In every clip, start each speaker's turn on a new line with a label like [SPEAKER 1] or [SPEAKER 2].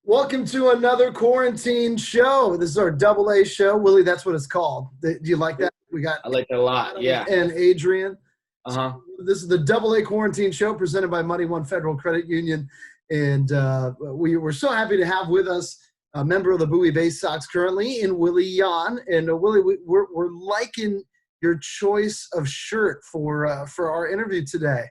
[SPEAKER 1] Welcome to another quarantine show. This is our double A show. Willie, that's what it's called. Do you like that? We got
[SPEAKER 2] I like that a lot.
[SPEAKER 1] Adam
[SPEAKER 2] Yeah.
[SPEAKER 1] and Adrian. So
[SPEAKER 2] Uh-huh.
[SPEAKER 1] this is the double A quarantine show presented by Money One Federal Credit Union. And we're so happy to have with us a member of the Bowie Baysox currently in Willy Yahn. And Willie, we're liking your choice of shirt for our interview today.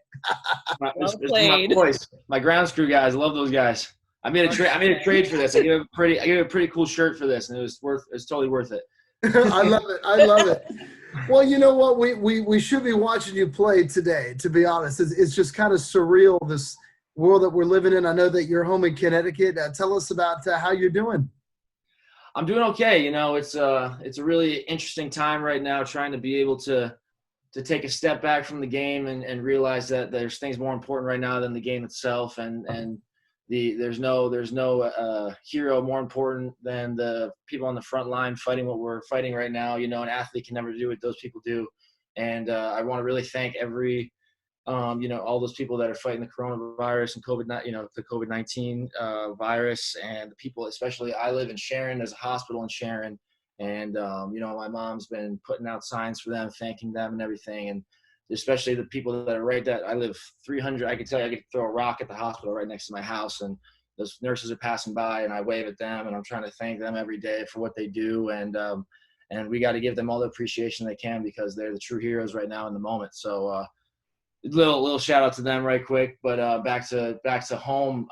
[SPEAKER 2] It's my boys, my ground screw guys. I love those guys. I made a trade for this. I gave a pretty cool shirt for this, and it's totally worth it.
[SPEAKER 1] I love it. Well, you know what? We should be watching you play today, to be honest. It's just kind of surreal, this world that we're living in. I know that you're home in Connecticut. Tell us about how you're doing.
[SPEAKER 2] I'm doing okay. It's a really interesting time right now, trying to be able to take a step back from the game and realize that there's things more important right now than the game itself, and there's no hero more important than the people on the front line fighting what we're fighting right now. An athlete can never do what those people do, and I want to really thank every all those people that are fighting the coronavirus and the COVID-19 virus, and the people, especially I live in Sharon. There's a hospital in Sharon, and my mom's been putting out signs for them, thanking them and everything, and especially the people that are right that I live 300. I could tell you, I could throw a rock at the hospital right next to my house, and those nurses are passing by, and I wave at them, and I'm trying to thank them every day for what they do, and we got to give them all the appreciation they can, because they're the true heroes right now in the moment. So little shout out to them right quick. But back to home.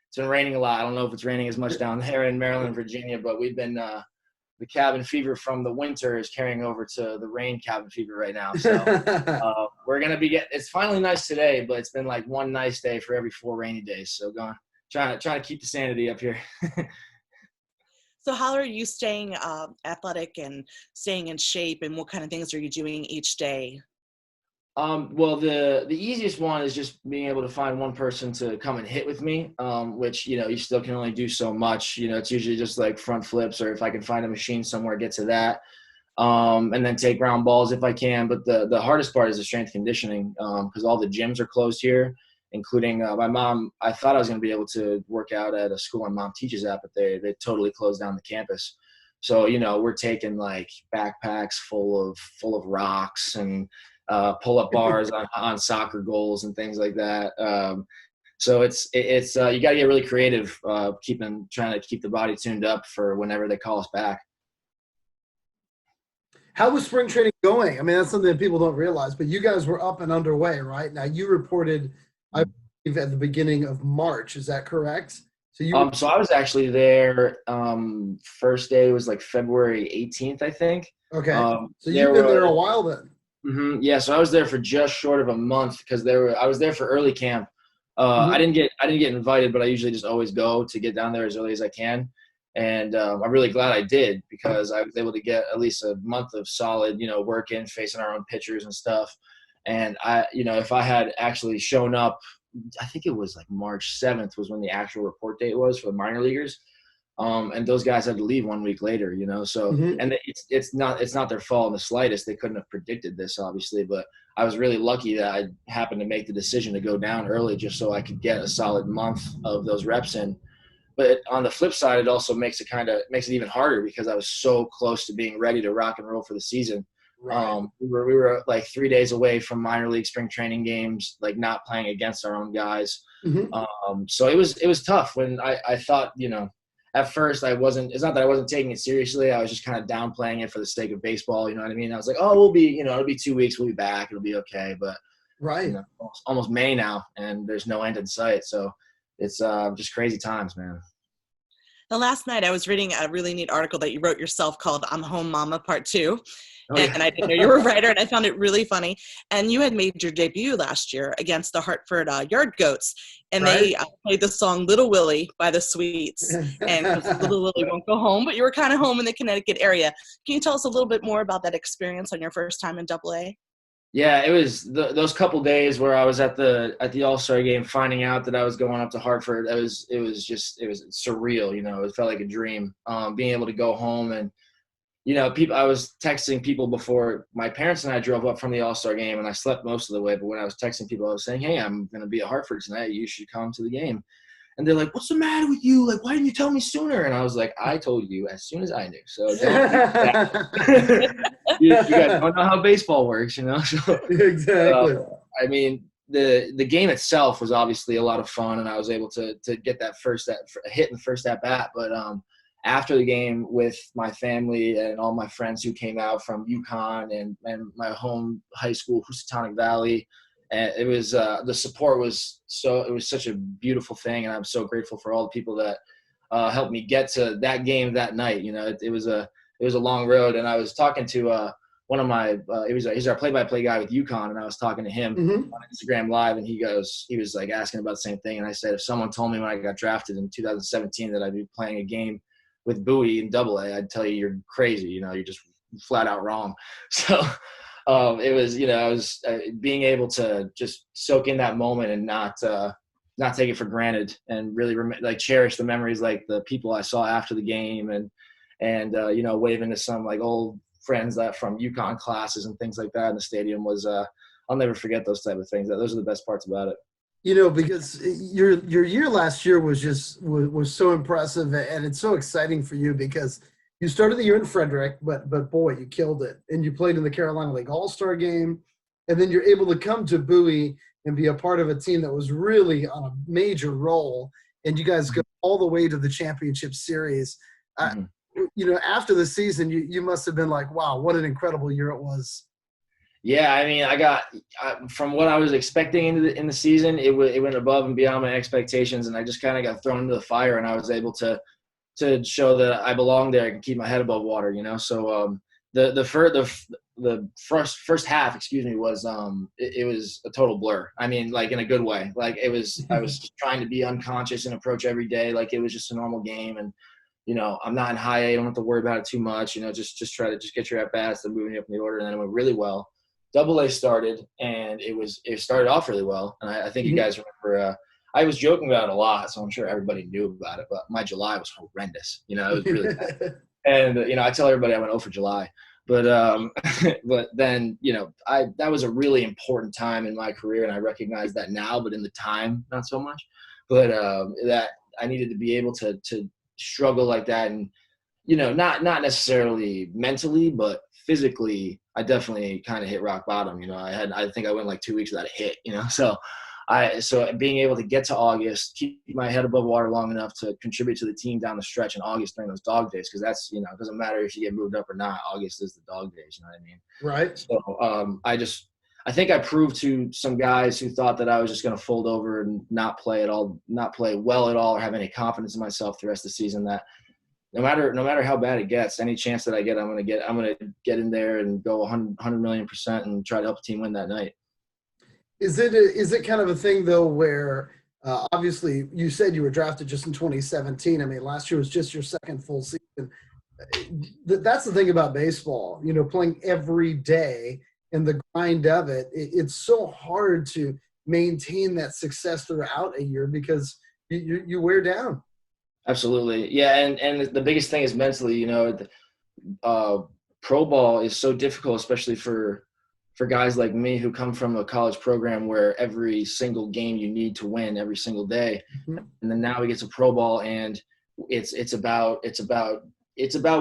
[SPEAKER 2] It's been raining a lot. I don't know if it's raining as much down there in Maryland and Virginia, but we've been the cabin fever from the winter is carrying over to the rain cabin fever right now. So we're gonna it's finally nice today, but it's been like one nice day for every 4 rainy days. So trying to keep the sanity up here.
[SPEAKER 3] So how are you staying athletic and staying in shape, and what kind of things are you doing each day?
[SPEAKER 2] Well, the easiest one is just being able to find one person to come and hit with me, which, you still can only do so much. It's usually just like front flips, or if I can find a machine somewhere, get to that, and then take ground balls if I can. But the hardest part is the strength conditioning, because all the gyms are closed here, including my mom. I thought I was going to be able to work out at a school my mom teaches at, but they totally closed down the campus. So, we're taking like backpacks full of rocks and pull-up bars on soccer goals and things like that. So it's you got to get really creative, trying to keep the body tuned up for whenever they call us back.
[SPEAKER 1] How was spring training going? I mean, that's something that people don't realize, but you guys were up and underway, right? Now, you reported, I believe, at the beginning of March. Is that correct?
[SPEAKER 2] So I was actually there. First day was like February 18th, I think.
[SPEAKER 1] Okay. So you've been there a while then.
[SPEAKER 2] Mm-hmm. Yeah, so I was there for just short of a month, because I was there for early camp. I didn't get invited, but I usually just always go to get down there as early as I can, and I'm really glad I did, because I was able to get at least a month of solid, work in, facing our own pitchers and stuff. And if I had actually shown up, I think it was like March 7th was when the actual report date was for the minor leaguers. And those guys had to leave 1 week later, so, and it's not their fault in the slightest. They couldn't have predicted this, obviously, but I was really lucky that I happened to make the decision to go down early, just so I could get a solid month of those reps in. But on the flip side, it also makes it even harder, because I was so close to being ready to rock and roll for the season. Right. We were like 3 days away from minor league spring training games, like not playing against our own guys. So it was tough when I thought, at first, it's not that I wasn't taking it seriously. I was just kind of downplaying it for the sake of baseball. You know what I mean? I was like, oh, it'll be 2 weeks. We'll be back. It'll be okay. But
[SPEAKER 1] right,
[SPEAKER 2] almost May now, and there's no end in sight. So it's just crazy times, man.
[SPEAKER 3] Now, last night I was reading a really neat article that you wrote yourself called "I'm Home Mama Part 2."
[SPEAKER 2] Oh, yeah.
[SPEAKER 3] And I didn't know you were a writer, and I found it really funny. And you had made your debut last year against the Hartford Yard Goats, and
[SPEAKER 1] right.
[SPEAKER 3] They played the song "Little Willie" by the Sweets. And Little Willie won't go home, but you were kind of home in the Connecticut area. Can you tell us a little bit more about that experience on your first time in AA?
[SPEAKER 2] Yeah, it was those couple days where I was at the All-Star game, finding out that I was going up to Hartford. It was surreal. It felt like a dream. Being able to go home and, I was texting people before my parents and I drove up from the All-Star game, and I slept most of the way. But when I was texting people, I was saying, hey, I'm going to be at Hartford tonight. You should come to the game. And they're like, "What's the matter with you? Like, why didn't you tell me sooner?" And I was like, "I told you as soon as I knew. So don't do that." You guys don't know how baseball works, you know. So,
[SPEAKER 1] Exactly.
[SPEAKER 2] I mean, the game itself was obviously a lot of fun, and I was able to get that hit in the first at bat. But after the game, with my family and all my friends who came out from UConn and my home high school, Housatonic Valley, and it was the support was it was such a beautiful thing, and I'm so grateful for all the people that helped me get to that game that night. You know, it was a long road, and I was talking to one of my he's our play-by-play guy with UConn, and I was talking to him on Instagram Live, and he was like asking about the same thing, and I said, if someone told me when I got drafted in 2017 that I'd be playing a game with Bowie in AA, I'd tell you you're crazy. You know, you're just flat out wrong. So it was, you know, I was being able to just soak in that moment and not take it for granted, and really cherish the memories, like the people I saw after the game, and you know, waving to some like old friends that from UConn classes and things like that in the stadium was I'll never forget those type of things. Those are the best parts about it.
[SPEAKER 1] You know, because your year last year was was so impressive, and it's so exciting for you because you started the year in Frederick, but boy, you killed it, and you played in the Carolina League All-Star game, and then you're able to come to Bowie and be a part of a team that was really on a major role, and you guys go all the way to the championship series. You know, after the season, you must have been like, wow, what an incredible year it was.
[SPEAKER 2] Yeah, I mean, from what I was expecting in the season, it went above and beyond my expectations, and I just kind of got thrown into the fire, and I was able to show that I belong there. I can keep my head above water, you know. So the first half, was it was a total blur. I mean, like in a good way. Like I was just trying to be unconscious and approach every day like it was just a normal game, and you know, I'm not in high A. I don't have to worry about it too much. You know, just try to get your at bats and moving up in the order, and then it went really well. AA started, and it started off really well, and I think you guys remember. I was joking about it a lot, so I'm sure everybody knew about it. But my July was horrendous. You know, it was really bad. And you know, I tell everybody I went 0 for July. But but then, you know, that was a really important time in my career, and I recognize that now. But in the time, not so much. But that I needed to be able to struggle like that, and you know, not necessarily mentally, but physically, I definitely kind of hit rock bottom. You know, I think I went like 2 weeks without a hit. You know, so being able to get to August, keep my head above water long enough to contribute to the team down the stretch in August during those dog days, because that's, you know, it doesn't matter if you get moved up or not. August is the dog days. You know what I mean?
[SPEAKER 1] Right.
[SPEAKER 2] So I think I proved to some guys who thought that I was just going to fold over and not play at all, not play well at all, or have any confidence in myself the rest of the season, that no matter how bad it gets, any chance that I get, I'm going to get in there and go 100 million% and try to help the team win that night.
[SPEAKER 1] Is it kind of a thing though where obviously you said you were drafted just in 2017. I mean, last year was just your second full season. That's the thing about baseball, you know, playing every day and the grind of it. It's so hard to maintain that success throughout a year because you wear down.
[SPEAKER 2] Absolutely. Yeah. And the biggest thing is mentally, you know, pro ball is so difficult, especially for guys like me who come from a college program where every single game you need to win every single day. And then now we get to pro ball, and it's about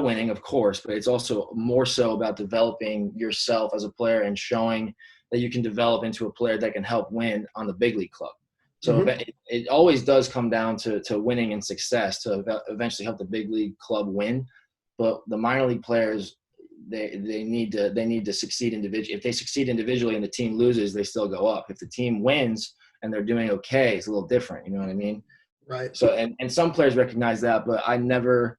[SPEAKER 2] winning, of course, but it's also more so about developing yourself as a player and showing that you can develop into a player that can help win on the big league club. So it always does come down to winning and success to eventually help the big league club win. But the minor league players, they need to succeed individually. If they succeed individually and the team loses, they still go up. If the team wins and they're doing okay, it's a little different. You know what I mean?
[SPEAKER 1] Right.
[SPEAKER 2] So and some players recognize that, but I never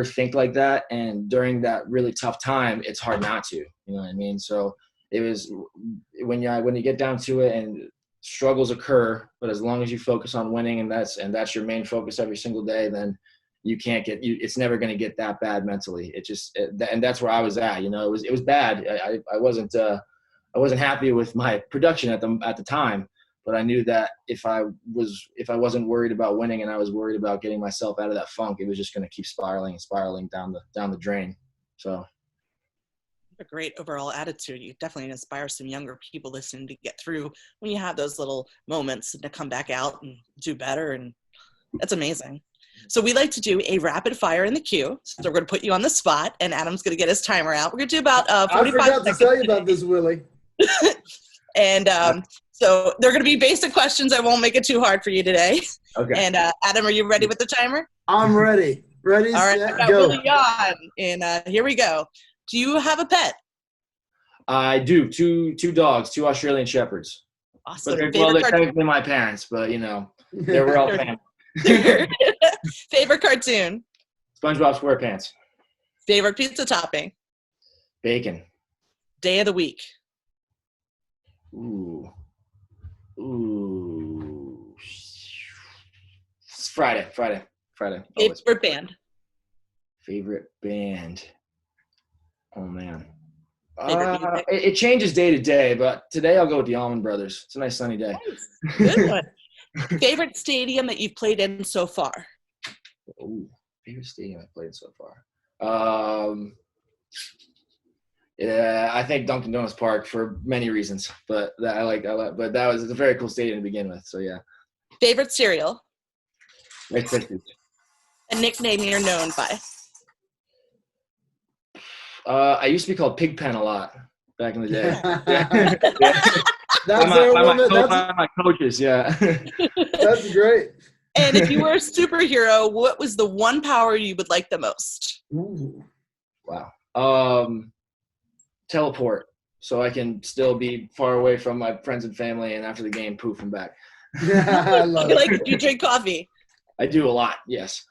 [SPEAKER 2] think like that. And during that really tough time, it's hard not to. You know what I mean? So it was when you get down to it and struggles occur, but as long as you focus on winning and that's your main focus every single day, then you can't it's never going to get that bad mentally. And that's where I was at. You know, it was bad. I wasn't happy with my production at the time, but I knew that if I wasn't worried about winning and I was worried about getting myself out of that funk, it was just going to keep spiraling down the drain. So.
[SPEAKER 3] A great overall attitude. You definitely inspire some younger people listening to get through when you have those little moments and to come back out and do better and That's amazing. So we like to do a rapid fire in the queue. So we're going to put you on the spot, and Adam's going to get his timer out. We're going to do about 45
[SPEAKER 1] I forgot
[SPEAKER 3] seconds.
[SPEAKER 1] to tell you about this, Willie.
[SPEAKER 3] And so they're going to be basic questions. I won't make it too hard for you today.
[SPEAKER 2] Okay.
[SPEAKER 3] And Adam, are you ready with the timer?
[SPEAKER 1] I'm ready. Ready,
[SPEAKER 3] All right,
[SPEAKER 1] set,
[SPEAKER 3] I've got
[SPEAKER 1] go.
[SPEAKER 3] Willy Yahn, and here we go. Do you have a pet?
[SPEAKER 2] I do. Two dogs, 2 Australian Shepherds.
[SPEAKER 3] Awesome.
[SPEAKER 2] But they're
[SPEAKER 3] Favorite
[SPEAKER 2] technically my parents, but we're all family.
[SPEAKER 3] Favorite cartoon?
[SPEAKER 2] SpongeBob SquarePants.
[SPEAKER 3] Favorite pizza topping?
[SPEAKER 2] Bacon.
[SPEAKER 3] Day of the week?
[SPEAKER 2] Ooh. It's Friday. Always.
[SPEAKER 3] Favorite band?
[SPEAKER 2] Favorite band. Oh man.
[SPEAKER 3] Favorite music?
[SPEAKER 2] It changes day to day, but today I'll go with the Allman Brothers. It's a nice sunny day.
[SPEAKER 3] Nice. Good one. Favorite stadium that you've played in so far?
[SPEAKER 2] Ooh, favorite stadium I played so far. Yeah, I think Dunkin' Donuts Park for many reasons, but but that was a very cool stadium to begin with. So yeah.
[SPEAKER 3] Favorite cereal?
[SPEAKER 2] Rice Krispies.
[SPEAKER 3] A nickname you're known by?
[SPEAKER 2] I used to be called Pigpen a lot back in the day.
[SPEAKER 1] That's
[SPEAKER 2] by my coaches, yeah.
[SPEAKER 1] That's great.
[SPEAKER 3] And if you were a superhero, what was the one power you would like the most?
[SPEAKER 1] Ooh.
[SPEAKER 2] Wow. Teleport, so I can still be far away from my friends and family, and after the game, poof, I'm back.
[SPEAKER 1] I love
[SPEAKER 3] You
[SPEAKER 1] it.
[SPEAKER 3] do you drink coffee?
[SPEAKER 2] I do a lot, yes.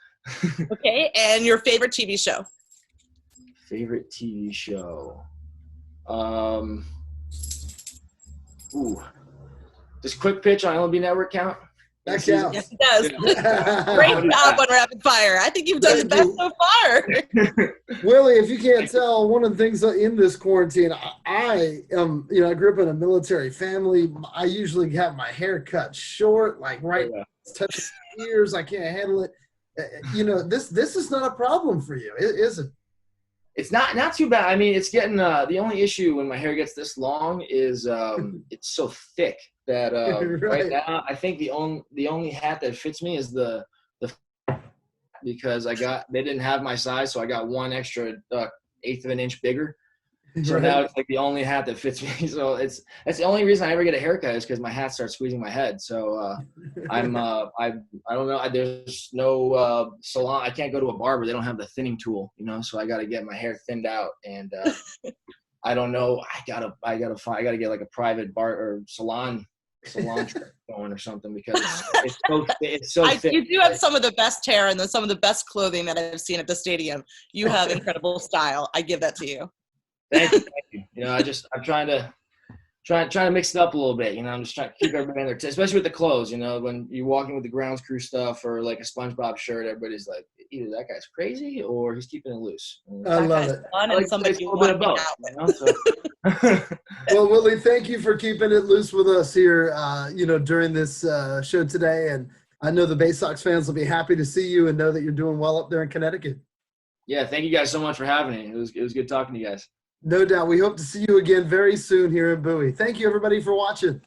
[SPEAKER 3] Okay, and your favorite TV show?
[SPEAKER 2] Favorite TV show. Does Quick Pitch on LB Network count?
[SPEAKER 1] That counts.
[SPEAKER 3] Yes, it does. Great job on rapid fire. I think you've done the best so far.
[SPEAKER 1] Willie, if you can't tell, one of the things in this quarantine, I grew up in a military family. I usually have my hair cut short, like touching ears. I can't handle it. This is not a problem for you, is it?
[SPEAKER 2] It's not too bad. I mean, it's getting the only issue when my hair gets this long is it's so thick that right now I think the only hat that fits me is the because they didn't have my size, so I got one extra 1/8 of an inch bigger. So now it's like the only hat that fits me. So that's the only reason I ever get a haircut is because my hat starts squeezing my head. So I don't know. There's no salon. I can't go to a barber. They don't have the thinning tool, So I got to get my hair thinned out, and I don't know. I gotta get like a private bar or salon trip going or something because it's so thick.
[SPEAKER 3] You do have some of the best hair and some of the best clothing that I've seen at the stadium. You have incredible style. I give that to you.
[SPEAKER 2] Thank you. I'm trying to mix it up a little bit. I'm just trying to keep everybody in there, especially with the clothes. When you're walking with the grounds crew stuff or like a SpongeBob shirt, everybody's like, either that guy's crazy or he's keeping it loose.
[SPEAKER 1] I love it.
[SPEAKER 3] And somebody you want to hang out with.
[SPEAKER 1] Well, Willie, thank you for keeping it loose with us here. During this show today, and I know the Baysox fans will be happy to see you and know that you're doing well up there in Connecticut.
[SPEAKER 2] Yeah, thank you guys so much for having me. It was good talking to you guys.
[SPEAKER 1] No doubt. We hope to see you again very soon here in Bowie. Thank you, everybody, for watching.